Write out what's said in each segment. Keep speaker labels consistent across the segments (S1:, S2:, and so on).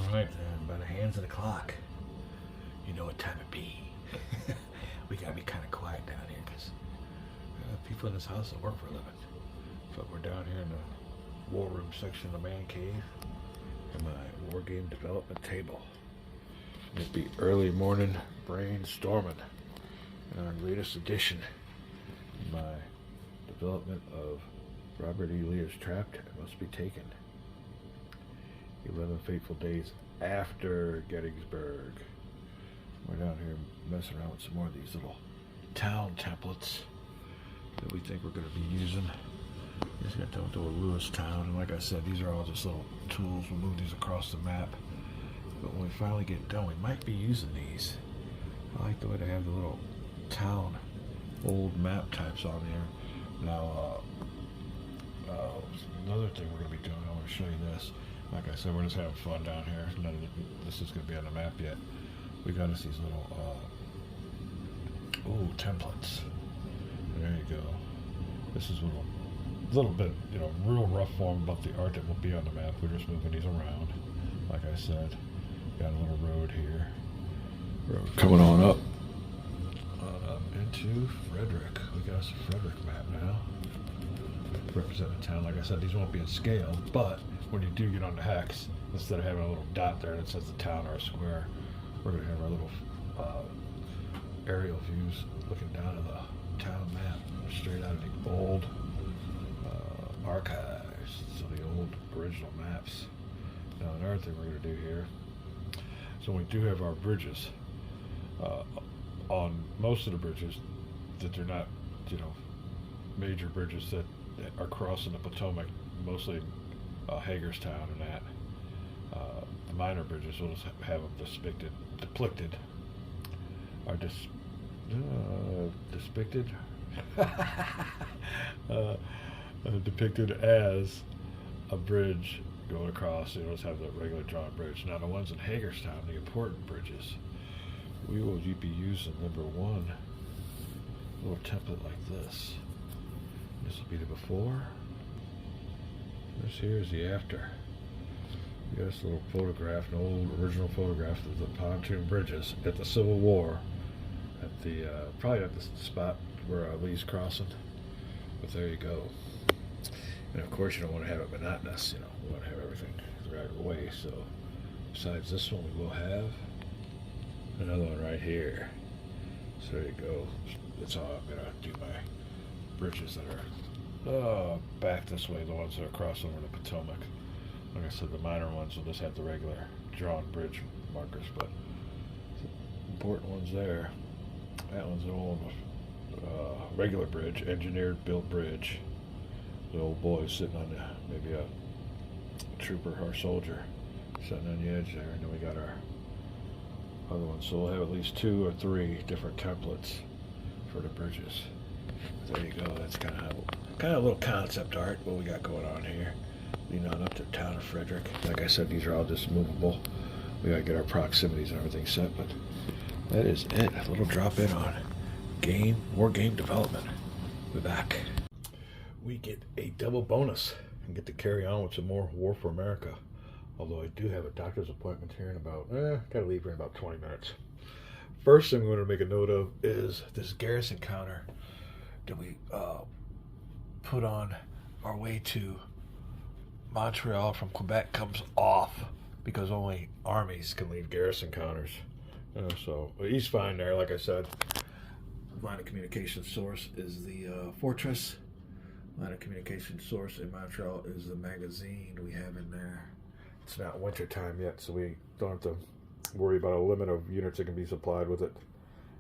S1: Alright, then, by the hands of the clock, you know what time it be. We gotta be kind of quiet down here because people in this house that work for a living. But we're down here in the war room section of the man cave and my war game development table. It'd be early morning brainstorming in our latest edition. My development of Robert E. Lear's Trapped Must Be Taken. 11 fateful days after Gettysburg. We're down here messing around with some more of these little town templates that we think we're going to be using. Just got done with Lewistown, and like I said, these are all just little tools. We'll move these across the map. But when we finally get done, we might be using these. I like the way they have the little town old map types on there. Now, another thing we're going to be doing, I want to show you this. Like I said, we're just having fun down here. None of this is going to be on the map yet. We got us these little, templates. There you go. This is a little bit, real rough form about the art that will be on the map. We're just moving these around. Like I said, got a little road here. Road coming on up into Frederick. We got us a Frederick map now. Representing the town. Like I said, these won't be in scale, but when you do get on the hex, instead of having a little dot there that says the town or a square, we're going to have our little aerial views looking down at the town map, straight out of the old archives, so the old original maps. Now another thing we're going to do here, so we do have our bridges. On most of the bridges, that they're not, major bridges that are crossing the Potomac, mostly Hagerstown and that. The minor bridges will just have them depicted depicted as a bridge going across. You'll just have the regular drawn bridge. Now the ones in Hagerstown, the important bridges, we will be using number one, a little template like this. This will be the before. This here is the after. We got this little photograph, an old original photograph of the pontoon bridges at the Civil War, at the probably at the spot where Lee's crossing. But there you go. And of course, you don't want to have it monotonous. We want to have everything the right way. So, besides this one, we will have another one right here. So there you go. That's how I'm gonna do my bridges that are back this way, the ones that are crossing over the Potomac. Like I said, the minor ones will just have the regular drawn bridge markers, but the important ones there. That one's an old regular bridge, engineered built bridge. The old boy sitting on maybe a trooper or soldier sitting on the edge there, and then we got our other ones. So we'll have at least 2 or 3 different templates for the bridges. There you go. That's kind of a little concept art what we got going on here. Leading on up to the town of Frederick. Like I said, these are all just movable. We gotta get our proximities and everything set, but that is it. A little drop in on war game development. We're back. We get a double bonus and get to carry on with some more War for America. Although I do have a doctor's appointment here in about, gotta leave here in about 20 minutes. First thing we want to make a note of is this garrison counter that we put on our way to Montreal from Quebec comes off because only armies can leave garrison counters. So he's fine there. Like I said, line of communication source is the fortress. Line of communication source in Montreal is the magazine we have in there. It's not winter time yet, so we don't have to worry about a limit of units that can be supplied with it.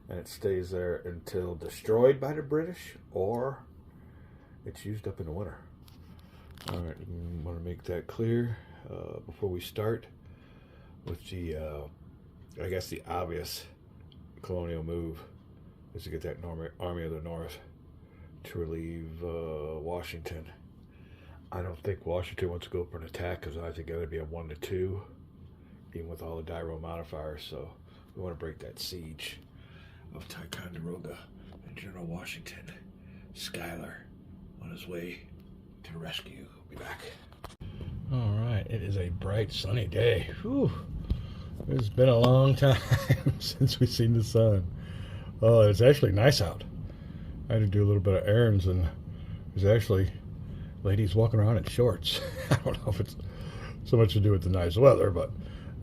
S1: And it stays there until destroyed by the British or it's used up in the winter. All right, I want to make that clear before we start with the, I guess the obvious colonial move is to get that Army of the North to relieve Washington. I don't think Washington wants to go for an attack because I think it would be a 1-2, even with all the Dyro modifiers. So we want to break that siege of Ticonderoga and General Washington Schuyler on his way to the rescue. Be back. All right, it is a bright sunny day. Whew. It's been a long time since we've seen the sun. Oh, it's actually nice out. I had to do a little bit of errands, and there's actually ladies walking around in shorts. I don't know if it's so much to do with the nice weather, but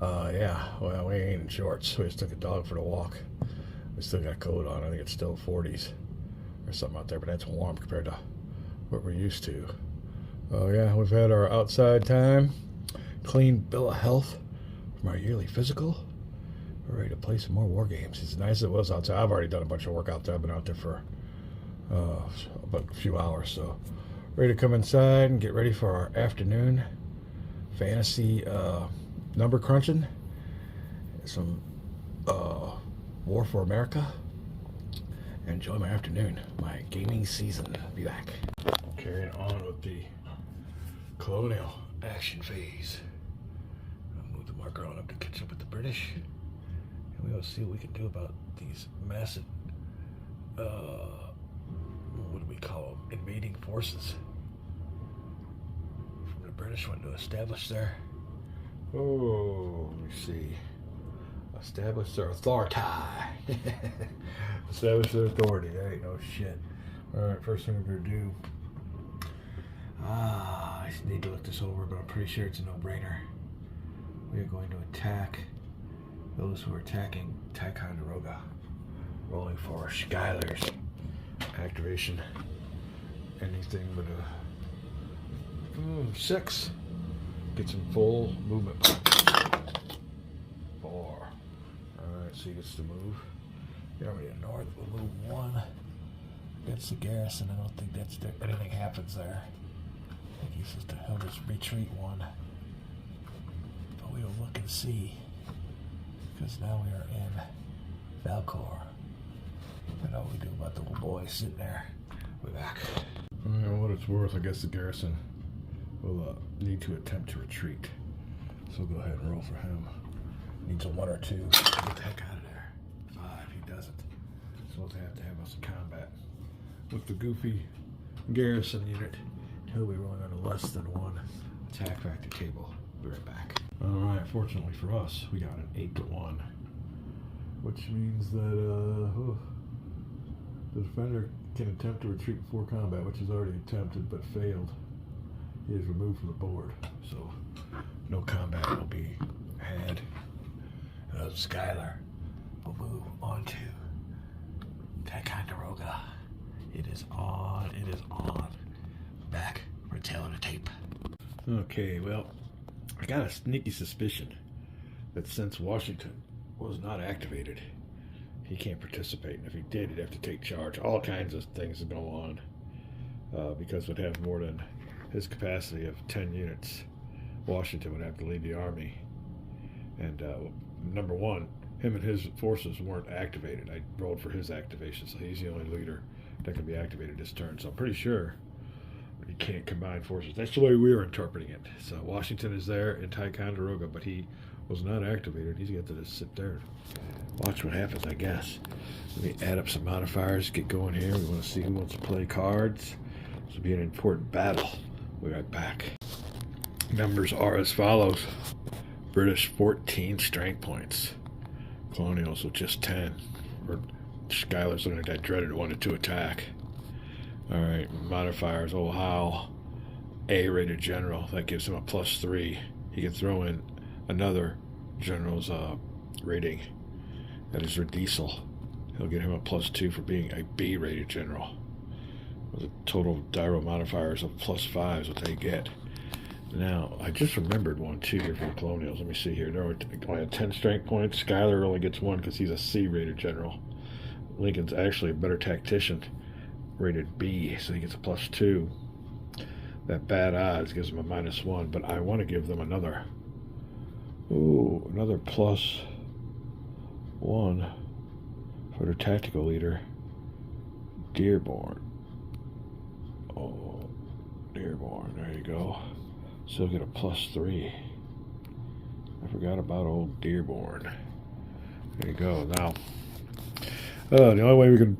S1: yeah, well, we ain't in shorts. We just took a dog for the walk. We still got a coat on. I think it's still 40s or something out there, but that's warm compared to what we're used to. Oh yeah, we've had our outside time. Clean bill of health from our yearly physical. We're ready to play some more war games. As nice as it was outside, I've already done a bunch of work out there. I've been out there for about a few hours, so ready to come inside and get ready for our afternoon fantasy number crunching. Some War for America. Enjoy my afternoon, my gaming season. Be back. Carrying on with the Colonial action phase. I'll move the marker on up to catch up with the British. And we'll see what we can do about these massive, what do we call them? Invading forces from the British want to establish their, let me see. Establish their authority. Establish their authority. That ain't no shit. Alright, first thing we're going to do. I need to look this over, but I'm pretty sure it's a no-brainer. We are going to attack those who are attacking Ticonderoga. Rolling for Schuyler's activation. Anything but a 6. Get some full movement. 4. Alright, so he gets to move. The Army of the North will move 1 against the garrison. I don't think that's anything happens there. I think he's supposed to help us retreat 1. But we will look and see. Because now we are in Valcour. I know what we do about the little boy sitting there. We're back. What it's worth, I guess the garrison will need to attempt to retreat. So we'll go ahead and roll for him. Needs a 1 or 2 to get the heck out of there. 5, he doesn't. So we'll have to have us a combat with the goofy garrison unit. He'll be rolling on a less than 1 attack factor table. Be right back. Alright, fortunately for us, we got an 8-1. Which means that the defender can attempt to retreat before combat, which is already attempted but failed. He is removed from the board. So no combat will be had. Schuyler will move on to Ticonderoga. It is on. It is on. Back for tail of the tape. Okay, well, I got a sneaky suspicion that since Washington was not activated, he can't participate. And if he did, he'd have to take charge. All kinds of things that go on because it would have more than his capacity of 10 units. Washington would have to lead the army. And number one, him and his forces weren't activated. I rolled for his activation, so he's the only leader that can be activated this turn. So I'm pretty sure he can't combine forces. That's the way we were interpreting it. So Washington is there in Ticonderoga, but he was not activated. He's got to just sit there and watch what happens, I guess. Let me add up some modifiers, get going here. We want to see who wants to play cards. This will be an important battle. We'll be right back. Numbers are as follows. British 14 strength points. Colonials with just 10. Or Schuyler's looking at that dreaded 1-2 attack. Alright, modifiers. Howe, A-rated general. That gives him a +3. He can throw in another general's rating. That is Diesel. He'll get him a +2 for being a B-rated general. With a total Dyro modifiers of +5 is what they get. Now, I just remembered one too here for the Colonials. Let me see here. They're only at 10 strength points. Schuyler only gets 1 because he's a C-rated general. Lincoln's actually a better tactician, rated B, so he gets a +2. That bad odds gives him a -1, but I want to give them another +1 for their tactical leader, Dearborn. Oh, Dearborn, there you go. So get a +3. I forgot about old Dearborn. There you go. Now, the only way we can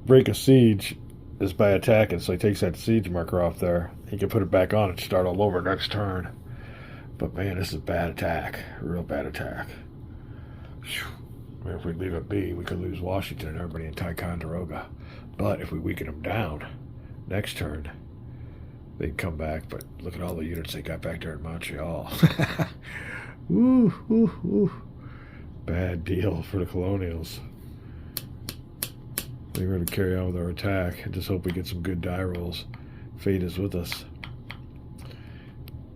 S1: break a siege is by attacking. So he takes that siege marker off there. He can put it back on and start all over next turn. But man, this is a bad attack. A real bad attack. I mean, if we leave it be, we could lose Washington and everybody in Ticonderoga. But if we weaken them down, next turn, they'd come back. But look at all the units they got back there in Montreal. Woo, woo, woo. Bad deal for the Colonials. We're going to carry on with our attack and just hope we get some good die rolls. Fate is with us.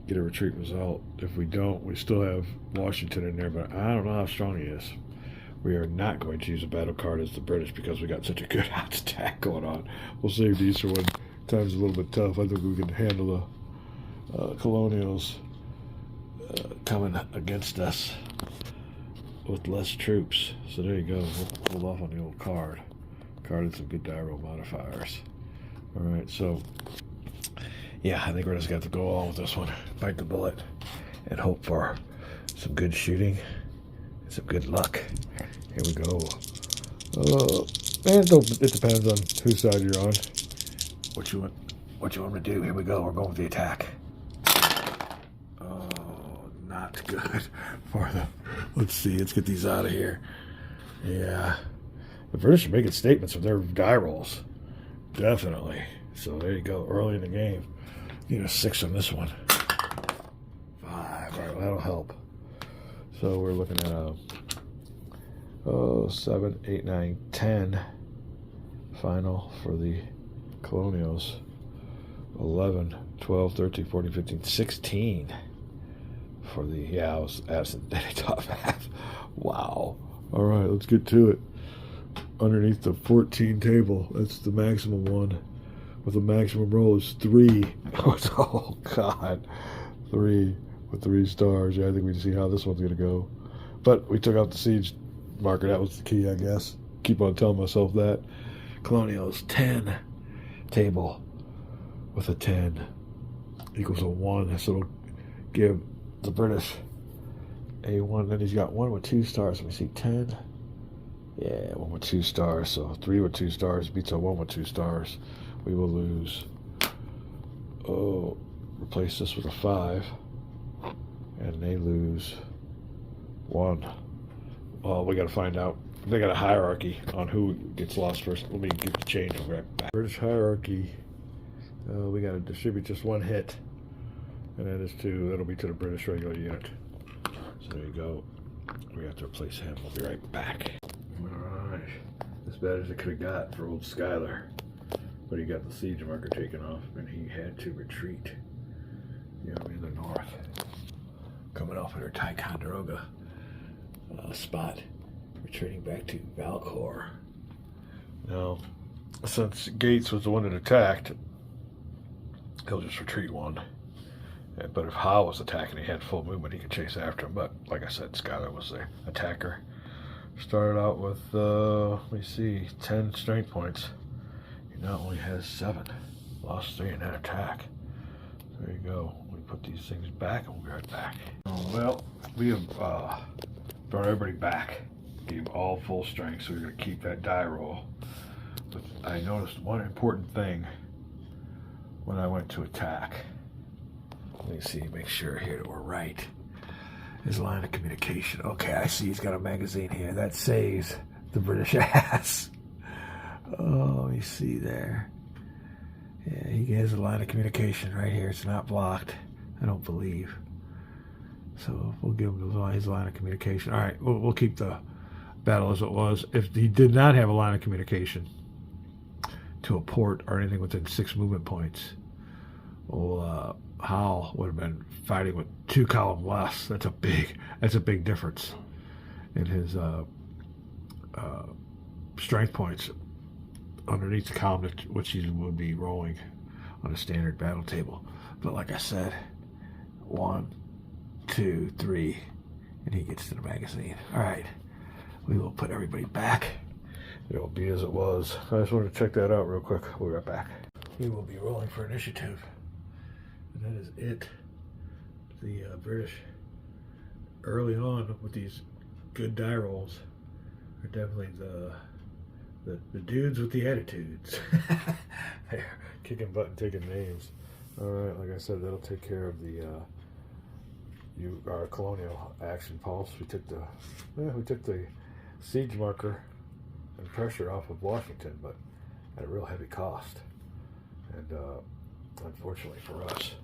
S1: Get a retreat result. If we don't, we still have Washington in there, but I don't know how strong he is. We are not going to use a battle card as the British because we got such a good odds attack going on. We'll save the Easter one. Time's a little bit tough. I think we can handle the Colonials coming against us with less troops. So there you go. We'll hold off on the old card. Carded some good die roll modifiers. All right, so yeah, I think we're just got to go on with this one, bite the bullet, and hope for some good shooting and some good luck. Here we go. And it depends on whose side you're on. What you want me to do? Here we go. We're going with the attack. Oh, not good for the. Let's see. Let's get these out of here. Yeah. The British are making statements with their die rolls. Definitely. So there you go. Early in the game. Need a 6 on this one. 5. All right, well, that'll help. So we're looking at a 7, 8, 9, 10 final for the Colonials. 11, 12, 13, 14, 15, 16 for the, I was absent any top half. Wow. All right, let's get to it. Underneath the 14 table, that's the maximum one. With the maximum roll is 3. Oh, God. 3 with 3 stars. Yeah, I think we can see how this one's going to go. But we took out the siege marker. That was the key, I guess. Keep on telling myself that. Colonials 10 table with a 10 equals a 1. So it'll give the British a 1. Then he's got 1 with 2 stars. Let me see, 10. Yeah, 1 with 2 stars. So 3 with 2 stars beats a 1 with 2 stars. We will lose. Oh, replace this with a 5. And they lose 1. Well, we got to find out. They got a hierarchy on who gets lost first. Let me get the change over back. British hierarchy. We got to distribute just 1 hit. And that is to, that'll be to the British regular unit. So there you go. We have to replace him. We'll be right back. Alright. As bad as it could have got for old Schuyler. But he got the siege marker taken off and he had to retreat. The army in the north. Coming off of their Ticonderoga spot. Retreating back to Valcour. Now, since Gates was the one that attacked, he'll just retreat 1. But if Howe was attacking, he had full movement, he could chase after him. But like I said, Schuyler was the attacker. Started out with, let me see, 10 strength points. He now only has 7. Lost 3 in that attack. There you go. We put these things back and we'll be right back. Well, we have brought everybody back. Gave all full strength, so we're going to keep that die roll. But I noticed one important thing when I went to attack. Let me see, make sure here that we're right. His line of communication. Okay, I see he's got a magazine here. That saves the British ass. Oh, let me see there. Yeah, he has a line of communication right here. It's not blocked, I don't believe. So we'll give him his line of communication. All right, we'll keep the battle as it was. If he did not have a line of communication to a port or anything within 6 movement points, well, Howe would have been fighting with 2 column less. That's a big difference in his strength points underneath the column which he would be rolling on a standard battle table. But like I said, 1, 2, 3, and he gets to the magazine. All right, we will put everybody back. It will be as it was. I just wanted to check that out real quick. We'll be right back. We will be rolling for initiative. And that is it. The British, early on with these good die rolls, are definitely the dudes with the attitudes. They're kicking butt and taking names. All right, like I said, that'll take care of the our Colonial action pulse. We took the siege marker and pressure off of Washington, but at a real heavy cost. And unfortunately for us,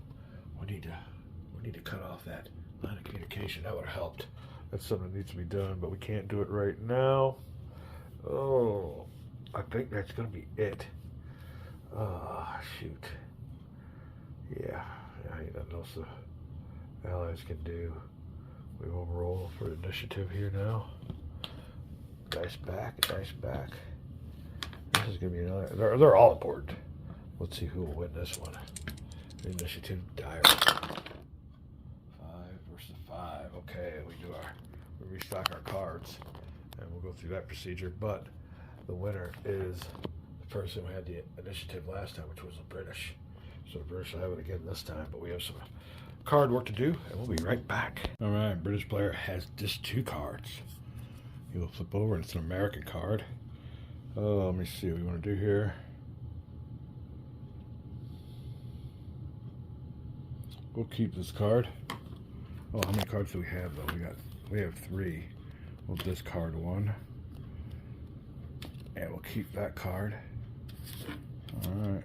S1: we need to cut off that line of communication. That would have helped. That's something that needs to be done, but we can't do it right now. Oh, I think that's gonna be it. Oh, shoot. Yeah, nothing else the Allies can do. We will roll for initiative here now. Dice back. This is gonna be another. They're all important. Let's see who will win this one. Initiative diary. 5 versus 5. Okay, we restock our cards, and we'll go through that procedure. But the winner is the person who had the initiative last time, which was the British. So the British will have it again this time, but we have some card work to do, and we'll be right back. All right, British player has just 2 cards. He will flip over, and it's an American card. Oh, let me see what we want to do here. We'll keep this card. Oh, how many cards do we have though? We have 3. We'll discard 1. And we'll keep that card. Alright.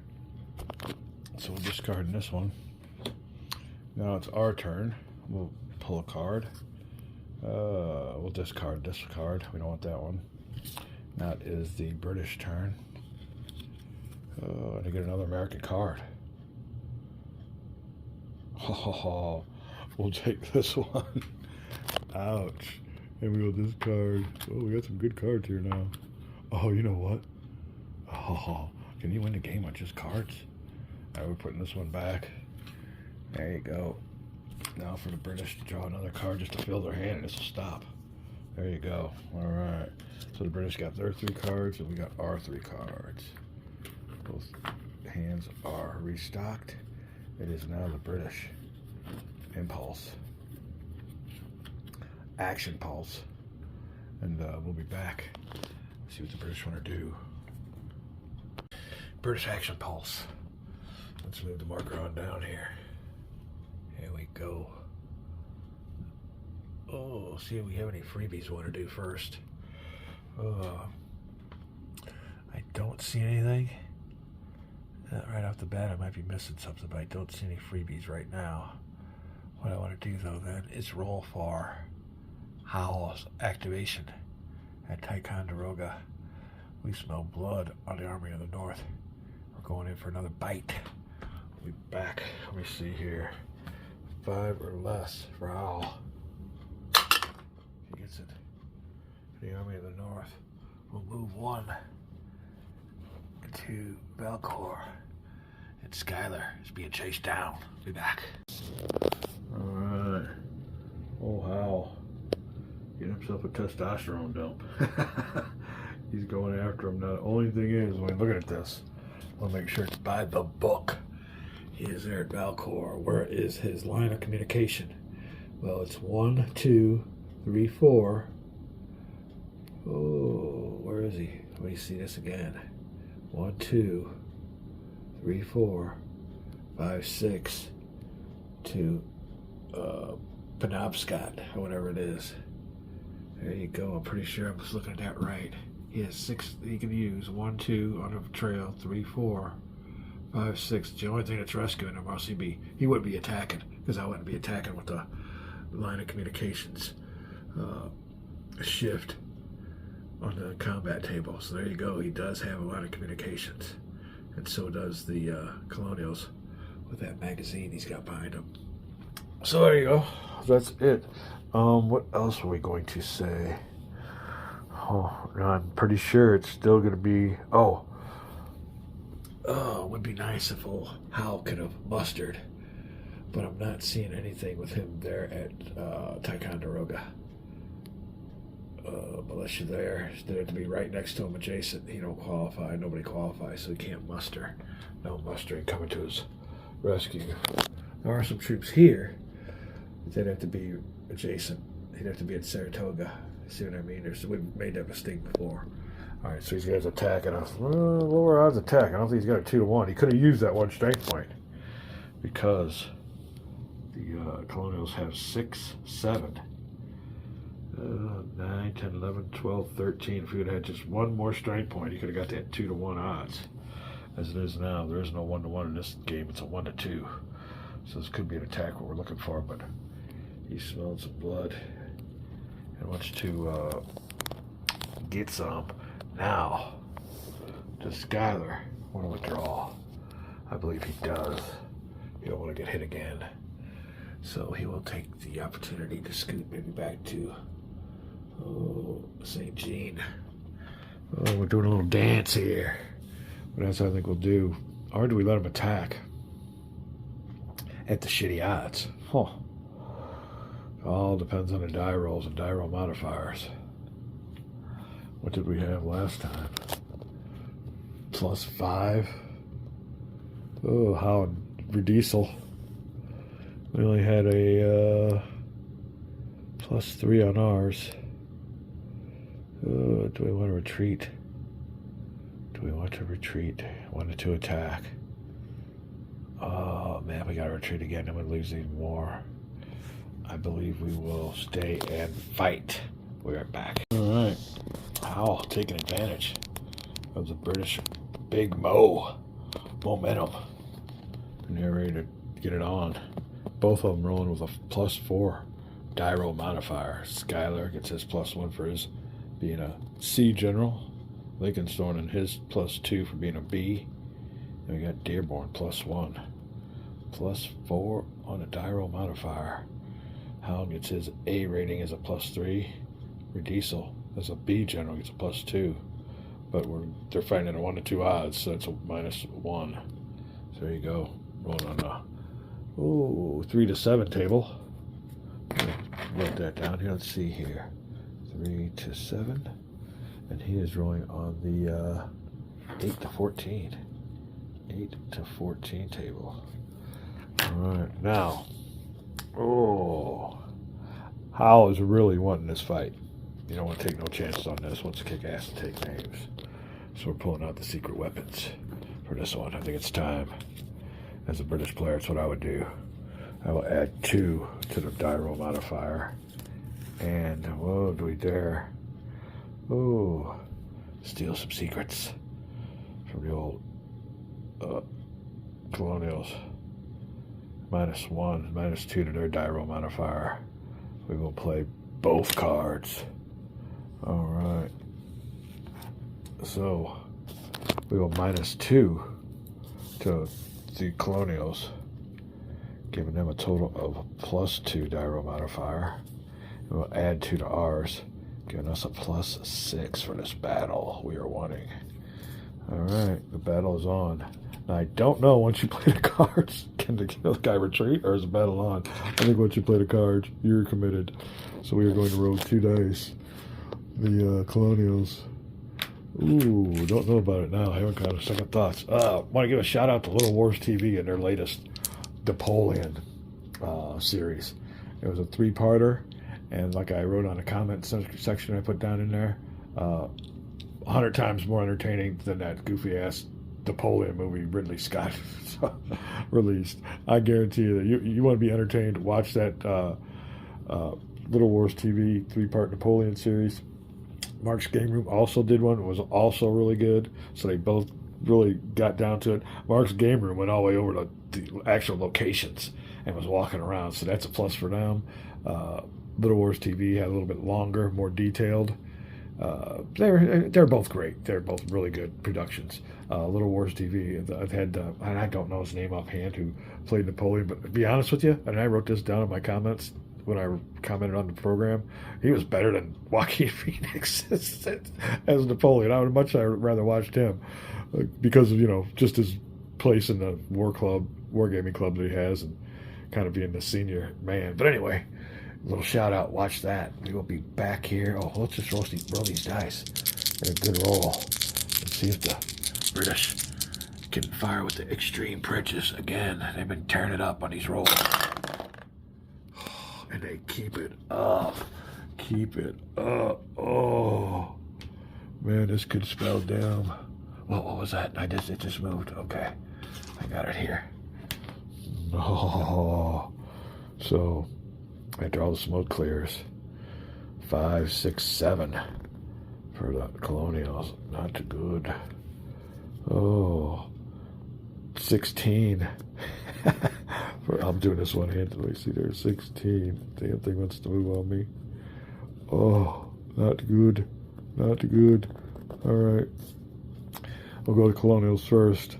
S1: So we'll discard this one. Now it's our turn. We'll pull a card. We'll discard this card. We don't want that one. That is the British turn. And I get another American card. Oh, we'll take this one. Ouch. And we will discard. Oh, we got some good cards here now. Oh, you know what? Oh, can you win the game on just cards? All right, we're putting this one back. There you go. Now for the British to draw another card just to fill their hand, and this will stop. There you go. All right. So the British got their 3 cards, and we got our 3 cards. Both hands are restocked. It is now the British impulse, action pulse, and we'll be back. See what the British want to do. British action pulse. Let's move the marker on down here. Here we go. Oh, see if we have any freebies we want to do first. I don't see anything. Right off the bat, I might be missing something, but I don't see any freebies right now. What I want to do, though, then, is roll for Howe's activation at Ticonderoga. We smell blood on the Army of the North. We're going in for another bite. We'll be back. Let me see here. 5 or less for Howe. He gets it. The Army of the North will move 1 to Valcour, and Skylar is being chased down. Be back. Alright. Oh, Howe. Get himself a testosterone dump. He's going after him now. The only thing is, when looking at this, I'll make sure it's by the book. He is there at Valcour. Where is his line of communication? Well, it's 1, 2, 3, 4. Oh, where is he? Let me see this again. 1, 2, 3, 4, 5, 6 to Penobscot, or whatever it is. There you go. I'm pretty sure I'm just looking at that right. He has 6 he can use. 1, 2 on the trail. 3, 4, 5, 6. The only thing that's rescuing him, else he wouldn't be attacking, because I wouldn't be attacking with the line of communications shift on the combat table. So there you go. He does have a line of communications, and so does the Colonials with that magazine he's got behind him. So there you go. That's it. What else were we going to say? Oh, I'm pretty sure it's still going to be. It would be nice if old Howe could have mustered, but I'm not seeing anything with him there at Ticonderoga. Unless you're there, it's there to be right next to him, adjacent. He don't qualify. Nobody qualifies, so he can't muster. No mustering coming to his rescue. There are some troops here. They'd have to be adjacent. He'd have to be at Saratoga. See what I mean? We've made that mistake before. All right, so these guys attacking us. Lower odds attack. I don't think he's got a 2-1. He could have used that 1 strength point because The Colonials have 6, 7, 9, 10, 11, 12, 13. If you would have had just one more strike point, you could have got that 2-to-1 odds. As it is now, there is no 1-to-1 in this game. It's a 1-to-2. So this could be an attack what we're looking for, but he smelled some blood and wants to get some. Now, does Skyler want to withdraw? I believe he does. He don't want to get hit again. So he will take the opportunity to scoot maybe back to St. Jean. Oh, we're doing a little dance here. But that's what I think we'll do. Or do we let him attack at the shitty odds? Huh. All depends on the die rolls and die roll modifiers. What did we have last time? +5. Oh, Howe and Diesel. We only had a +3 on ours. Do we want to retreat? Do we want to retreat? 1-to-2 attack. Oh man, we gotta retreat again. I'm gonna lose even more. I believe we will stay and fight. We're back. Alright. Howe taking advantage of the British Big Mo momentum. And they're ready to get it on. Both of them rolling with a +4 die roll modifier. Skyler gets his +1 for his being a C general. Lincoln's throwing in his +2 for being a B. And we got Dearborn +1. +4 on a die roll modifier. Howe gets his A rating as a +3. Diesel as a B general gets a +2. But they're fighting at a 1-to-2 odds, so it's a -1. So there you go. Rolling on a 3-to-7 table. Write that down here. Let's see here. 3-to-7. And he is rolling on the 8-to-14. 8-to-14 table. Alright, now. Howe is really wanting this fight. You don't want to take no chances on this. Wants to kick ass and take names. So we're pulling out the secret weapons for this one. I think it's time. As a British player, it's what I would do. I will add 2 to the die roll modifier. And, whoa, do we dare? Oh, steal some secrets from the old Colonials. -1, -2 to their die roll modifier. We will play both cards. Alright. So, we will -2 to the Colonials, giving them a total of +2 die roll modifier. We will add 2 to ours, giving us a +6 for this battle we are wanting. Alright, the battle is on. Now, I don't know once you play the cards, can the guy retreat or is the battle on? I think once you play the cards, you're committed. So we are going to roll 2 dice. The Colonials. Ooh, don't know about it now. I haven't got a second thoughts. Want to give a shout out to Little Wars TV and their latest Napoleon series. It was a 3-parter, and like I wrote on the comment section I put down in there, 100 times more entertaining than that goofy ass Napoleon movie Ridley Scott released. I guarantee you that you want to be entertained, watch that Little Wars TV 3-part Napoleon series. Mark's Game Room also did one. It was also really good. So they both really got down to it. Mark's Game Room went all the way over to the actual locations and was walking around. So that's a plus for them. Little Wars TV had a little bit longer, more detailed. They're both great. They're both really good productions. Little Wars TV, I've had, and I don't know his name offhand, who played Napoleon, but to be honest with you, and I wrote this down in my comments when I commented on the program, he was better than Joaquin Phoenix as Napoleon. I would much rather watched him because of, just his place in the wargaming club that he has, and kind of being the senior man. But anyway, a little shout out, watch that. We will be back here. Oh, let's just roll these dice. Get a good roll. Let's see if the British can fire with the extreme prejudice again. They've been tearing it up on these rolls. And they keep it up. Keep it up. Oh, man, this could spell down. What was that? It just moved. Okay, I got it here. Oh, So after all the smoke clears, 5, 6, 7 for the Colonials. Not too good. Oh, 16. I'm doing this one-handedly. See, there's 16. Damn thing wants to move on me. Oh, not good. Not good. All right. We'll go to Colonials first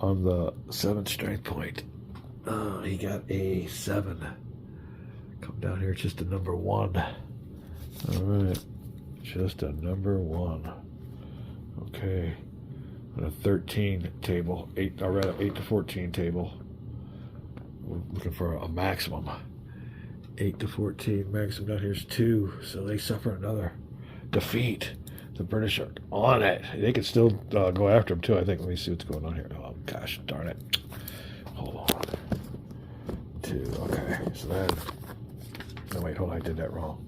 S1: on the 7th strength point. Oh, he got a 7. Come down here, just a number 1. All right. Just a number 1. Okay. On a 13 table, 8 to 14 table. We're looking for a maximum. 8 to 14 maximum down here is 2, so they suffer another defeat. The British are on it. They can still go after them too, I think. Let me see what's going on here. Oh gosh, darn it. Hold on. 2, okay. So then, no wait, hold on, I did that wrong.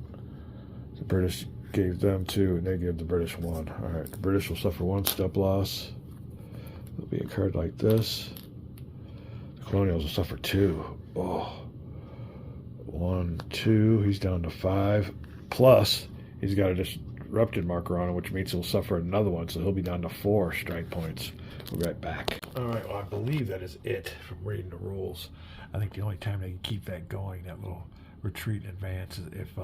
S1: The British gave them 2, and they gave the British 1. All right, the British will suffer 1 step loss. There'll be a card like this. The Colonials will suffer 2. Oh. 1, 2. He's down to 5. Plus, he's got a disrupted marker on him, which means he'll suffer another one, so he'll be down to 4 strike points. We'll be right back. All right, well, I believe that is it from reading the rules. I think the only time they can keep that going, that little retreat and advance, is if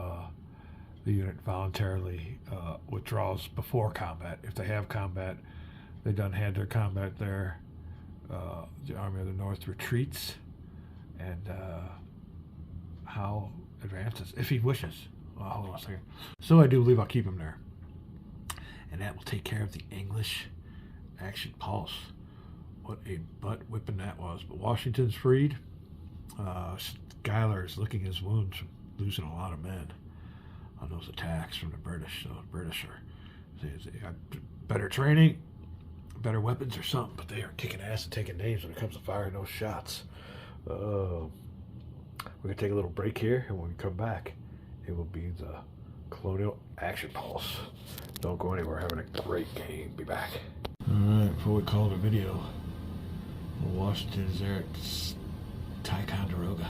S1: the unit voluntarily withdraws before combat. If they have combat, they done had their combat there. The Army of the North retreats, and Howe advances if he wishes. Well, hold on a second. So I do believe I'll keep him there, and that will take care of the English action pulse. What a butt whipping that was! But Washington's freed. Schuyler is licking his wounds from losing a lot of men on those attacks from the British. So the British they got better training, better weapons or something, but they are kicking ass and taking names when it comes to firing those shots. We're going to take a little break here, and when we come back, it will be the Colonial Action Pulse. Don't go anywhere. We're having a great game. Be back. All right, before we call it a video, Washington is there at Ticonderoga,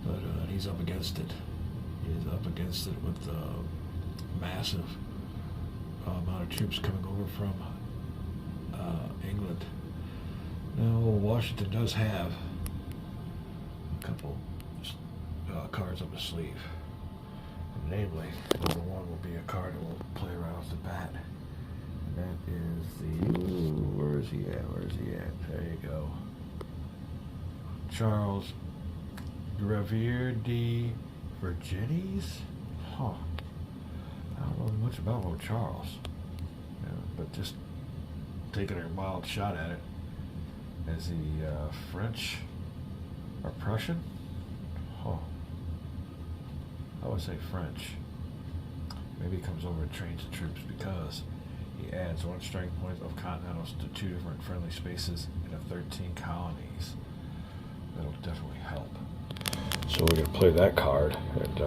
S1: but he's up against it. He's up against it with a massive amount of troops coming over from England. Now, Washington does have a couple cards up his sleeve. And namely, number 1 will be a card that we'll play right off the bat. And that is the... Ooh, where is he at? Where is he at? There you go. Charles Gravier de Virginis? Huh. I don't know much about old Charles. Yeah, but just taking a wild shot at it. Is he French or Prussian? Huh. I would say French. Maybe he comes over and trains the troops because he adds 1 strength point of continentals to 2 different friendly spaces in the 13 colonies. That'll definitely help. So we're going to play that card and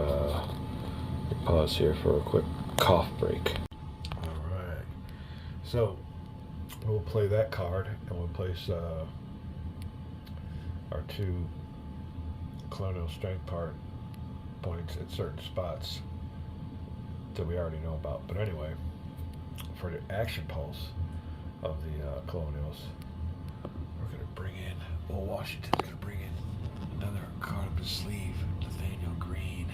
S1: pause here for a quick cough break. Alright. So we'll play that card and we'll place our 2 Colonial strength points at certain spots that we already know about. But anyway, for the action pulse of the Colonials, we're going to bring in, Washington's going to bring in another card up his sleeve, Nathaniel Green.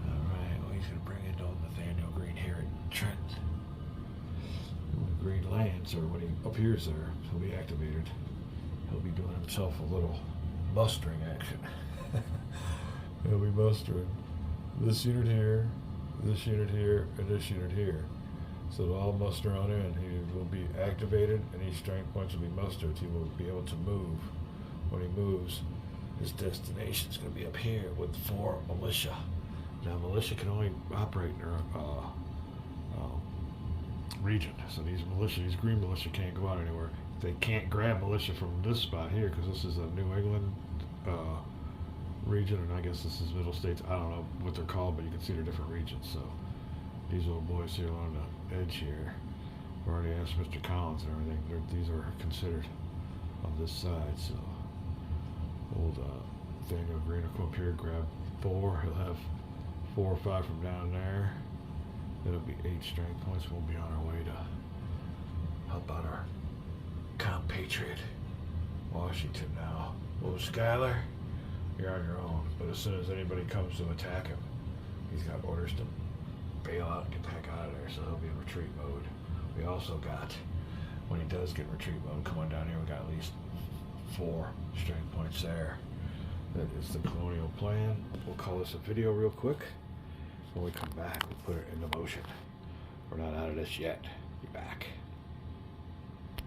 S1: Alright, well, he's going to bring in Nathaniel Green here at Trent. When Green lands, or when he appears there, he'll be activated. He'll be doing himself a little mustering action. He'll be mustering this unit here, this unit here, and this unit here. So they'll all muster on in. He will be activated, and each strength points will be mustered. He will be able to move. When he moves, his destination is going to be up here with 4 militia. Now, militia can only operate in their region. So these green militia can't go out anywhere. They can't grab militia from this spot here because this is a New England region, and I guess this is Middle States. I don't know what they're called, but you can see they're different regions. So these little boys here on the edge here, we already asked Mr. Collins and everything. These are considered on this side. So old Nathaniel Green will come up here, grab 4. He'll have 4 or 5 from down there. It'll be 8 strength points. We'll be on our way to help out our compatriot Washington now. Oh, Skyler, you're on your own. But as soon as anybody comes to attack him, he's got orders to bail out and get the heck out of there, so he'll be in retreat mode. We also got, when he does get in retreat mode, come on down here, we got at least 4 strength points there. That is the Colonial plan. We'll call this a video real quick. When we come back, we'll put it into motion. We're not out of this yet. Be back.